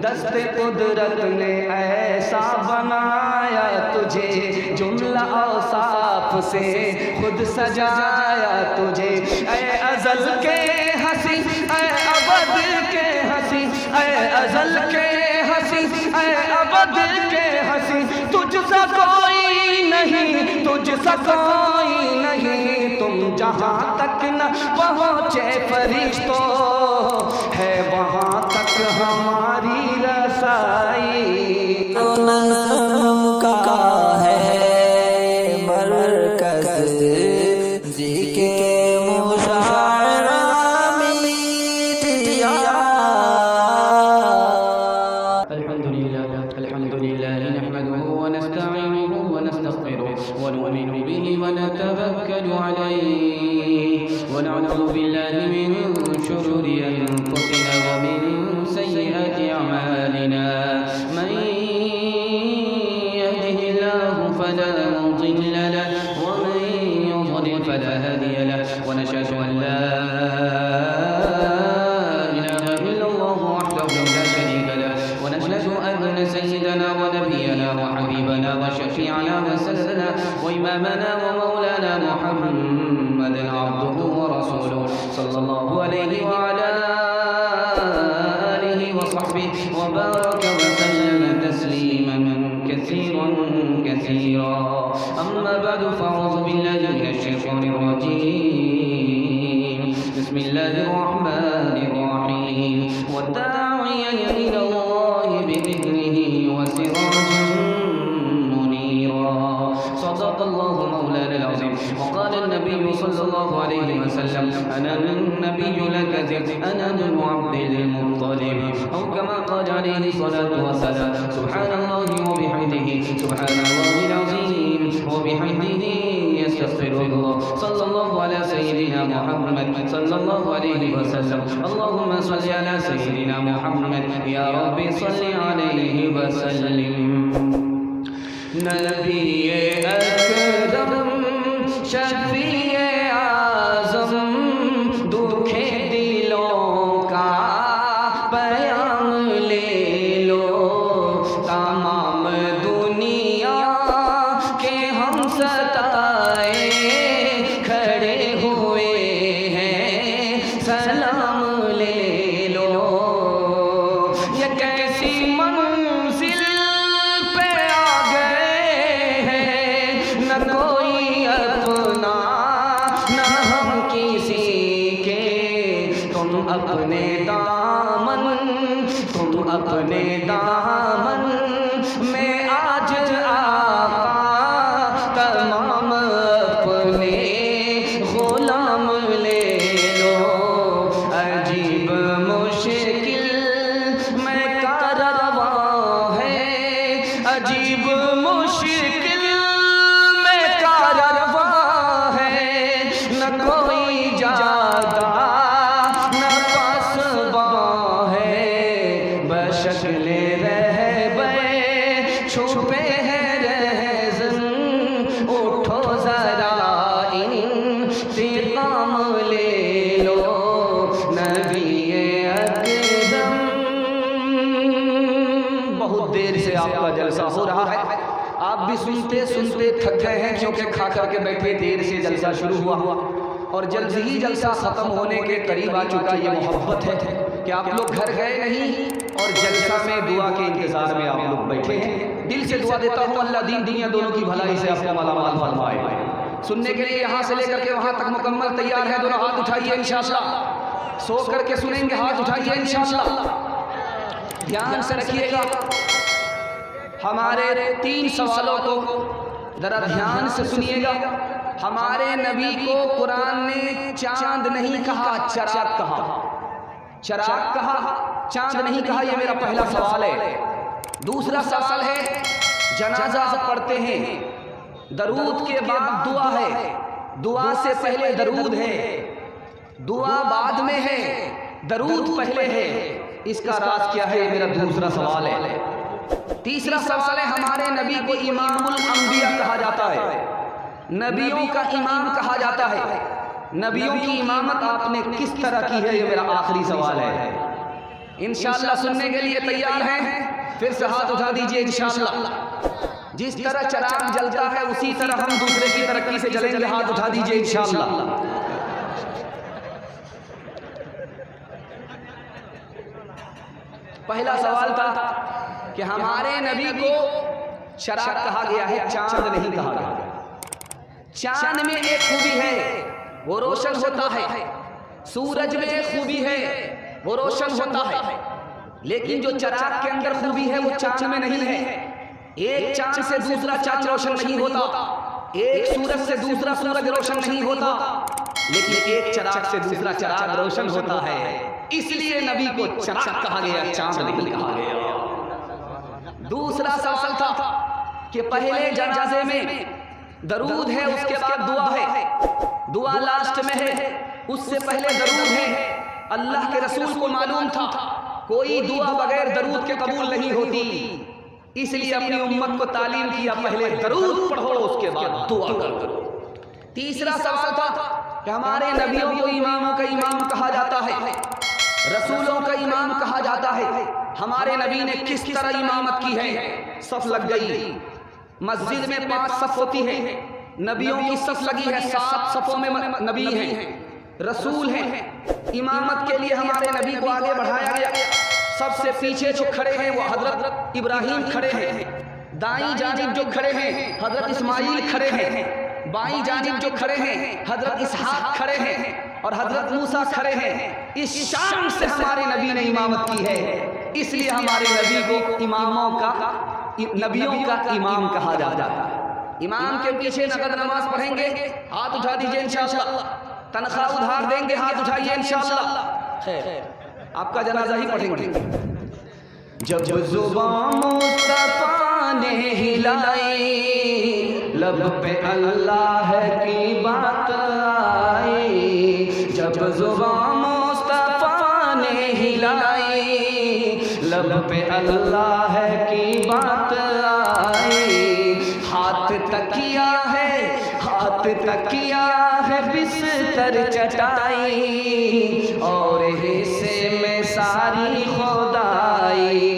دست قدرت نے ایسا بنایا تجھے، جملہ اوصاف سے خود سجایا تجھے، اے ازل کے ہنسی، اے ابد کے ہنسی، اے ازل کے ہنسی، اے ابد کے ہنسی، تجھ سا کوئی نہیں، تجھ سا کوئی نہیں، تم جہاں تک نہ پہنچے فرشتوں، ہے وہاں تک ہماری رسائی۔ نظم کا ہے مرکز ذکر مشاعرہ میڈیا۔ الحمد للہ نحمده ونستعینه ونستغفره ونؤمن به ونتوکل علیہ ونعوذ باللہ من شرور انفسنا ومن سیئات اعمالنا، من يهده الله فلا مضل له ومن يضلل فلا هادي له، ونشهد ان لا اله الا الله وحده لا شريك له، ونشهد ان سيدنا ونبينا وحبيبنا وشفيعنا وسندنا وامامنا ومولانا محمدا عبده ورسوله صلى الله عليه وعلى آله وصحبه وبارك وسلم تسليما كثيرا كثيرا، أما بعد فأعوذ بالله من الشيطان الرجيم، بسم الله الرحمن الرحيم، والداعيا إلى الله بإذنه وسراجا منيرا، صدق الله مولانا العظيم، وقال النبي صلى الله عليه وسلم أنا النبي الكذب أنا ابن عبد المطلب، أو كما قال عليه الصلاة والسلام، سبحان الله وبحمده سبحان الله العظيم وبحمده يستغفر الله، صلى الله على سيدنا محمد صلى الله عليه وسلم، اللهم صل على سيدنا محمد يا رب صل عليه وسلم۔ نبی اکرم شفیع اعظم دکھے دلوں کا پیام لے لو، تمام دنیا کے ہم ستائے کھڑے ہوئے ہیں، سلام لے لو، یہ کیسی منزل پہ آ گئے ہیں، نہ کوئی اپنا نہ ہم کسی کے، تم اپنے دامن میں آج آقا تمام اپنے غلام لے لو، عجیب مشکل میں کاررواں ہے، عجیب مشکل میں کاررواں ہے، نہ کوئی جادا نہ پاسباں ہے، بشکل رہبر چھپے ہیں رہزن، اٹھو ذرا انتقام لے لو، نبی اکرم۔ بہت دیر سے آپ کا جلسہ ہو رہا ہے، آپ بھی سنتے سنتے تھک گئے ہیں، کیونکہ کھا کر کے بیٹھے، دیر سے جلسہ شروع ہوا اور جلد ہی جلسہ ختم ہونے کے قریب آ چکا۔ یہ محبت ہے کہ آپ لوگ گھر گئے نہیں اور جلسہ میں دعا کے انتظار میں آپ لوگ بیٹھے ہیں۔ دل سے دعا دیتا ہوں اللہ دین دنیا دونوں کی بھلائی سے آپ کو مالا مال فرمائے۔ سننے کے لیے یہاں سے لے کر کے وہاں تک مکمل تیار ہے، دونوں ہاتھ اٹھائیے انشاءاللہ، سو کر کے سنیں گے، ہاتھ اٹھائیے انشاءاللہ، دھیان سے رکھیے گا۔ ہمارے 3 سوالوں کو ذرا دھیان سے سنیے گا۔ ہمارے نبی کو قرآن نے چاند نہیں کہا، چراغ کہا، چراغ کہا، چاند نہیں کہا، یہ میرا پہلا سوال ہے۔ دوسرا سوال ہے، جنازہ پڑھتے ہیں، درود کے بعد دعا ہے، دعا سے پہلے درود ہے، دعا بعد میں ہے، درود پہلے ہے، اس کا راز کیا ہے؟ یہ میرا دوسرا سوال ہے۔ تیسرا سوال ہے، ہمارے نبی کو امام الانبیاء کہا جاتا ہے، نبیوں کا امام کہا جاتا ہے، نبیوں کی امامت آپ نے کس طرح کی ہے؟ یہ میرا آخری سوال ہے۔ انشاءاللہ سننے کے لیے تیار ہیں؟ پھر سے ہاتھ اٹھا دیجئے انشاءاللہ۔ جس طرح چراغ جلتا ہے اسی طرح ہم دوسرے کی ترقی سے جلیں گے، ہاتھ اٹھا دیجئے انشاءاللہ۔ پہلا سوال تھا کہ ہمارے نبی کو چراغ کہا گیا ہے، چاند نہیں کہا گیا۔ چاند میں ایک خوبی ہے، وہ روشن ہوتا ہے۔ سورج میں ایک خوبی ہے، وہ روشن ہوتا ہے۔ لیکن جو چراغ کے اندر خوبی ہے وہ چاند میں نہیں ہے۔ ایک چاند سے دوسرا چاند روشن نہیں ہوتا، ایک سورج سے دوسرا سورج روشن نہیں ہوتا، لیکن ایک چراغ سے دوسرا چراغ روشن ہوتا ہے۔ اس لیے نبی کو چراغ کہا گیا، چاند نہیں کہا گیا۔ دوسرا سوال تھا کہ پہلے جنازے میں درود ہے، اس کے بعد دعا ہے، دعا لاسٹ میں ہے، اس سے پہلے درود ہے۔ اللہ کے رسول کو معلوم تھا کوئی دعا بغیر درود کے قبول نہیں ہوتی، اس لیے اپنی امت کو تعلیم کیا پہلے درود پڑھو اس کے بعد دعا کرو۔ تیسرا سوال تھا کہ ہمارے نبیوں کو اماموں کا امام کہا جاتا ہے، رسولوں کا امام کہا جاتا ہے۔ ہمارے نبی نے کس طرح امامت کی ہے؟ صف لگ گئی، مسجد میں 5 صف ہوتی ہے، نبیوں کی صف لگی ہے، 7 صفوں میں نبی ہیں، رسول ہیں۔ امامت کے لیے ہمارے نبی کو آگے بڑھایا گیا۔ سب سے پیچھے جو کھڑے ہیں وہ حضرت ابراہیم کھڑے ہیں، دائیں جانب جو کھڑے ہیں حضرت اسماعیل کھڑے ہیں، بائیں جانب جو کھڑے ہیں حضرت اسحاق کھڑے ہیں اور حضرت موسیٰ کھڑے ہیں۔ اس شان سے ہمارے نبی نے امامت کی ہے، اس لیے ہمارے نبی کو نبیوں کا امام کہا جاتا ہے۔ امام کے پیچھے نقد نماز پڑھیں گے، ہاتھ اٹھا دیجئے انشاءاللہ۔ تنخواہ ادھار دیں گے، ہاتھ اٹھائیے انشاءاللہ۔ خیر، آپ کا جنازہ ہی پڑھیں گے۔ جب زبان مصطفیٰ نے ہلائی، لب پہ اللہ کی بات آئی۔ جب زبان مصطفیٰ نے ہلائی، لب پہ اللہ کی بات آئی۔ ہاتھ تکیا ہے، ہاتھ تکیا ہے، بستر چٹائی، اور حصے میں ساری خدائی۔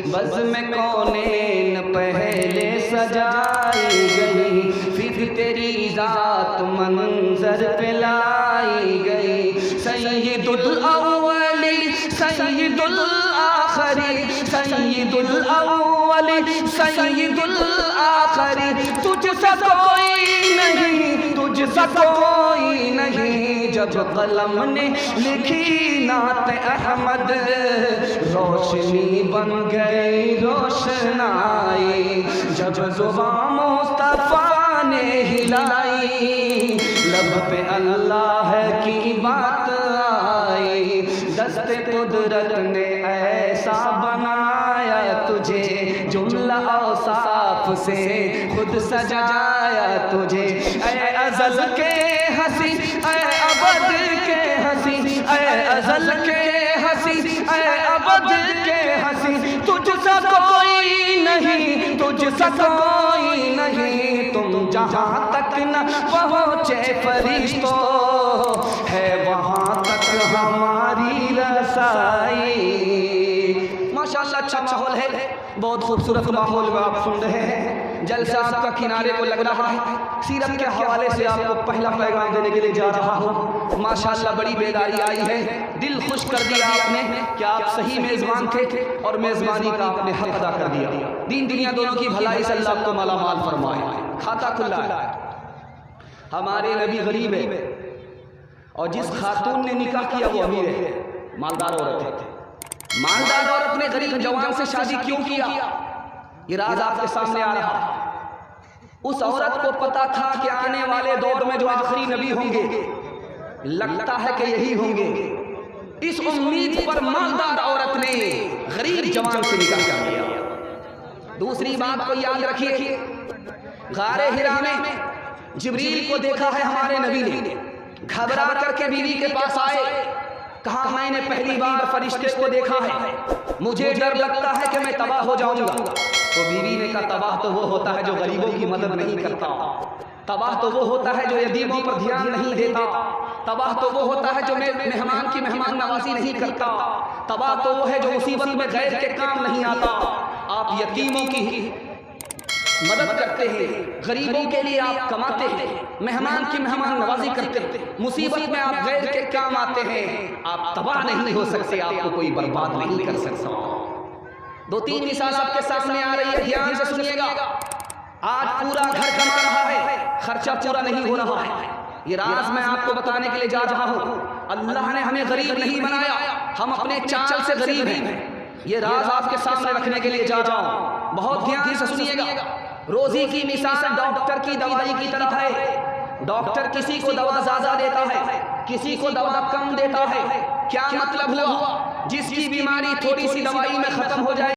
بزم کونین پہلے سجائی گئی، پھر تیری ذات منظر پہ لائی گئی۔ سید الاولی سید الآخری، سید الاولی سید الآخری، تجھ سا کوئی نہیں، تجھ سا کوئی نہیں۔ جب قلم نے لکھی نعت احمد، روشنی بن گئی روشنائی۔ جب زبان مصطفیٰ نے ہلائی، لب پہ اللہ کی بات آئی۔ دست قدرت نے ایسا بنایا تجھے، جملہ اوصاف سے خود سجایا تجھے۔ اے ازل کے ہنسی، اے ابد کے ہنسی، اے ازل کے ہنسی، اے ابد کے ہنسی، تجھ سا کوئی نہیں، تجھ سا کوئی نہیں۔ تم جہاں تک نہ پہنچے فرشتوں، ہے وہاں تک ہماری رسائی۔ ماشاءاللہ اچھا ماحول ہے، بہت خوبصورت ماحول میں آپ سن رہے ہیں۔ جلسہ آپ کا کنارے کو لگ رہا ہے، سیرت کے حوالے سے آپ کو پہلا پیغام دینے کے لیے جا رہا ہوں۔ ماشاءاللہ بڑی بیداری آئی ہے، دل خوش کر دیا آپ نے کہ آپ صحیح میزبان تھے اور میزبانی کا آپ نے حق ادا کر دیا۔ دین دنیا دونوں کی بھلائی سے اللہ آپ کو مالا مال فرمائے۔ کھاتا کھلا ہے، ہمارے نبی غریب ہے اور جس خاتون نے نکاح کیا وہ امیر ہے، مالدار عورت ہے۔ مالدار عورت نے غریب جوان سے شادی کیوں کیا؟ یہ راز آپ کے سامنے آ رہا ہے۔ اس عورت کو پتا تھا کہ آنے والے دور میں جو آخری نبی ہوں گے، لگتا ہے کہ یہی ہوں گے۔ اس امید پر مالدار عورت نے غریب جوان سے نکاح کر لیا۔ دوسری بات کو یاد رکھیے، غار حرا میں جبریل کو دیکھا ہے ہمارے نبی نے، گھبرا کر کے بیوی کے پاس آئے، کہا میں نے پہلی بار فرشتے کو دیکھا ہے، مجھے ڈر لگتا ہے کہ میں تباہ ہو جاؤں گا۔ تو بیوی نے کہا تباہ تو وہ ہوتا ہے جو غریبوں کی مدد نہیں کرتا، تباہ تو وہ ہوتا ہے جو یتیموں پر دھیان نہیں دیتا، تباہ تو وہ ہوتا ہے جو مہمان کی مہمان نوازی نہیں کرتا، تباہ تو وہ ہے جو مصیبت میں غیر کے کام نہیں آتا۔ آپ یتیموں کی مدد کرتے ہیں، غریبوں کے لیے آپ کماتے ہیں، مہمان کی مہمان نوازی کرتے ہیں، مصیبت میں آپ غیر کے کام آتے ہیں۔ آپ تباہ نہیں ہو سکتے، آپ کو کوئی برباد نہیں کر سکتا۔ دو تین مثال آپ کے سامنے آ رہی ہے، دھیان سے سنیے گا۔ آج پورا گھر کما رہا ہے، خرچہ پورا نہیں ہو رہا ہے۔ یہ راز میں آپ کو بتانے کے لیے جا رہا ہوں۔ اللہ نے ہمیں غریب نہیں بنایا، ہم اپنے چال سے غریب ہیں۔ یہ راز آپ کے سامنے رکھنے کے لیے جا رہا ہوں، بہت دھیان سے سنیے گا۔ روزی کی مثال ڈاکٹر کی دوائی کی طرح ہے۔ ڈاکٹر کسی کو دوا زیادہ دیتا ہے، کسی کو دوا کم دیتا ہے۔ کیا مطلب ہوا؟ جس کی بیماری تھوڑی سی دوائی میں ختم ہو جائے